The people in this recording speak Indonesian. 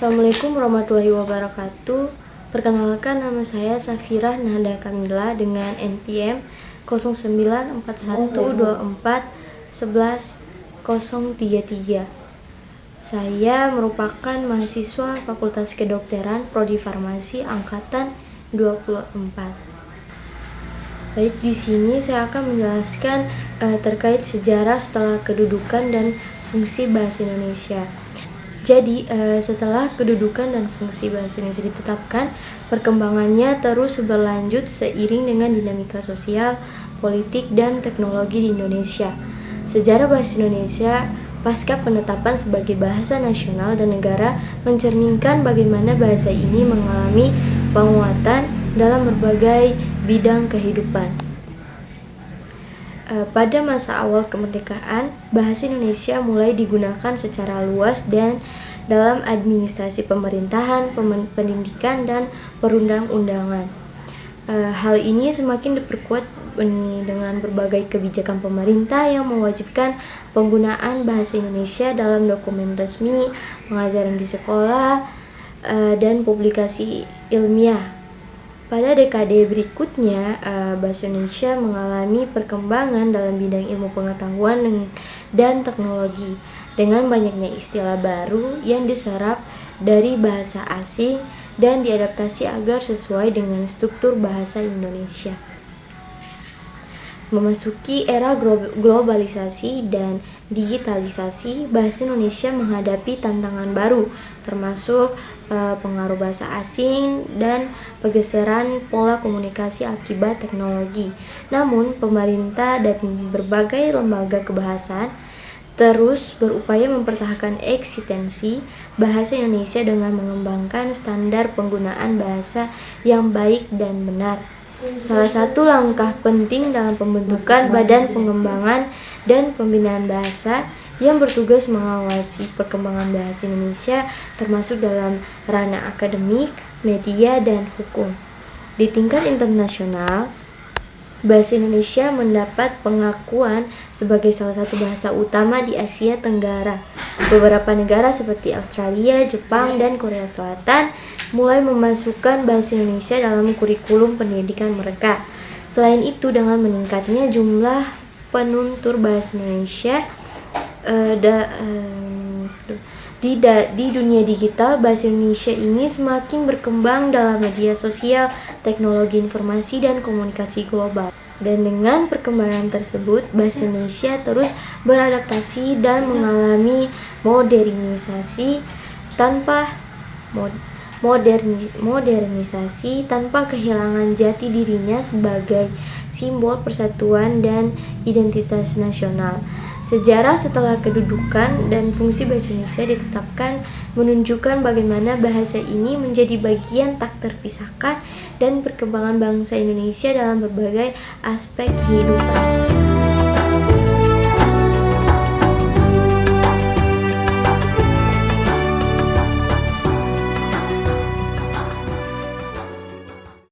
Assalamualaikum warahmatullahi wabarakatuh. Perkenalkan, nama saya Safirah Nahda Kamila dengan NPM 094124111033. Saya merupakan mahasiswa Fakultas Kedokteran Prodi Farmasi angkatan 24. Baik, di sini saya akan menjelaskan terkait sejarah setelah kedudukan dan fungsi bahasa Indonesia. Jadi, setelah kedudukan dan fungsi bahasa Indonesia ditetapkan, perkembangannya terus berlanjut seiring dengan dinamika sosial, politik, dan teknologi di Indonesia. Sejarah bahasa Indonesia pasca penetapan sebagai bahasa nasional dan negara mencerminkan bagaimana bahasa ini mengalami penguatan dalam berbagai bidang kehidupan. Pada masa awal kemerdekaan, bahasa Indonesia mulai digunakan secara luas dan dalam administrasi pemerintahan, pendidikan, dan perundang-undangan. Hal ini semakin diperkuat dengan berbagai kebijakan pemerintah yang mewajibkan penggunaan bahasa Indonesia dalam dokumen resmi, pengajaran di sekolah, dan publikasi ilmiah. Pada dekade berikutnya, bahasa Indonesia mengalami perkembangan dalam bidang ilmu pengetahuan dan teknologi dengan banyaknya istilah baru yang diserap dari bahasa asing dan diadaptasi agar sesuai dengan struktur bahasa Indonesia. Memasuki era globalisasi dan digitalisasi, bahasa Indonesia menghadapi tantangan baru, termasuk pengaruh bahasa asing dan pergeseran pola komunikasi akibat teknologi. Namun, pemerintah dan berbagai lembaga kebahasaan terus berupaya mempertahankan eksistensi bahasa Indonesia dengan mengembangkan standar penggunaan bahasa yang baik dan benar. Salah satu langkah penting dalam pembentukan Badan Pengembangan dan Pembinaan Bahasa yang bertugas mengawasi perkembangan bahasa Indonesia termasuk dalam ranah akademik, media, dan hukum. Di tingkat internasional, bahasa Indonesia mendapat pengakuan sebagai salah satu bahasa utama di Asia Tenggara. Beberapa negara seperti Australia, Jepang, dan Korea Selatan mulai memasukkan bahasa Indonesia dalam kurikulum pendidikan mereka. Selain itu, dengan meningkatnya jumlah penutur bahasa Indonesia di dunia digital, bahasa Indonesia ini semakin berkembang dalam media sosial, teknologi informasi, dan komunikasi global. Dan dengan perkembangan tersebut, bahasa Indonesia terus beradaptasi dan mengalami modernisasi tanpa kehilangan jati dirinya sebagai simbol persatuan dan identitas nasional. Sejarah setelah kedudukan dan fungsi bahasa Indonesia ditetapkan menunjukkan bagaimana bahasa ini menjadi bagian tak terpisahkan dan perkembangan bangsa Indonesia dalam berbagai aspek kehidupan.